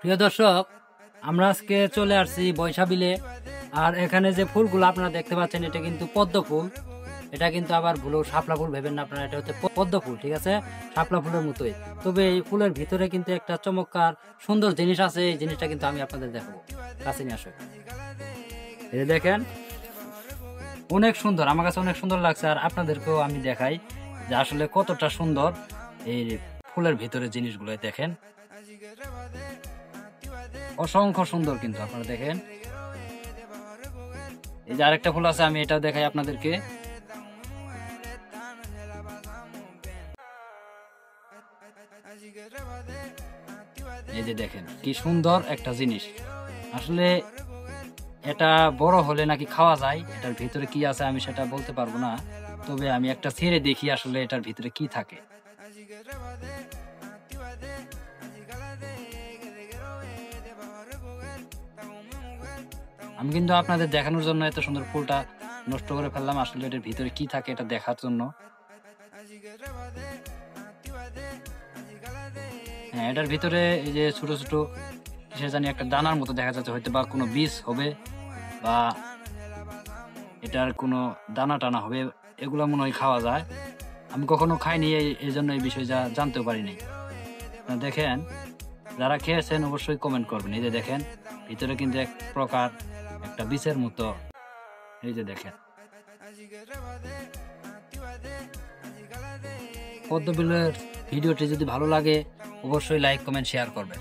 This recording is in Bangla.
প্রিয় দর্শক, আমরা আজকে চলে আসছি বৈশাবিলে। আর এখানে যে ফুলগুলো আপনারা দেখতে পাচ্ছেন এটা কিন্তু পদ্ম ফুল। এটা কিন্তু আবার ভুলো শাপলা ফুল ভেবেন না আপনারা, এটা হচ্ছে পদ্ম ফুল, ঠিক আছে? শাপলা ফুলের মতোই। তবে এই ফুলের ভিতরে কিন্তু একটা চমৎকার সুন্দর জিনিস আছে, এই জিনিসটা কিন্তু আমি আপনাদের দেখাবো। কাছে নিয়ে আসো, এই যে দেখেন, অনেক সুন্দর, আমার কাছে অনেক সুন্দর লাগছে। আর আপনাদেরকেও আমি দেখাই যে আসলে কতটা সুন্দর এই ফুলের ভিতরে জিনিসগুলো। দেখেন, অসংখ্য সুন্দর কিন্তু আপনারা দেখেন। এই যে আরেকটা ফুল আছে, আমি এটাও দেখাই আপনাদেরকে। এই যে দেখেন কি সুন্দর একটা জিনিস। আসলে এটা বড় হলে নাকি খাওয়া যায়, এটার ভিতরে কি আছে আমি সেটা বলতে পারবো না। তবে আমি একটা ছেড়ে দেখি আসলে এটার ভিতরে কি থাকে। আমি কিন্তু আপনাদের দেখানোর জন্য এত সুন্দর ফুলটা নষ্ট করে ফেললাম, আসলে এটার ভিতরে কি থাকে এটা দেখার জন্য। হ্যাঁ, এটার ভিতরে এই যে ছোট ছোট কিসে জানি একটা দানার মতো দেখা যাচ্ছে, হয়তো বা কোনো বীজ হবে বা এটার কোনো দানা টানা হবে, এগুলো মনে হয় খাওয়া যায়। আমি কখনো খাইনি, এই জন্য এই বিষয়ে জানতেও পারিনি। দেখেন, যারা খেয়েছেন অবশ্যই কমেন্ট করবেন। এই যে দেখেন, ভিতরে কিন্তু এক প্রকার একটা বীজের মতো। এই যে দেখেন, পদ্ম ফুলের ভিডিওটি যদি ভালো লাগে অবশ্যই লাইক কমেন্ট শেয়ার করবেন।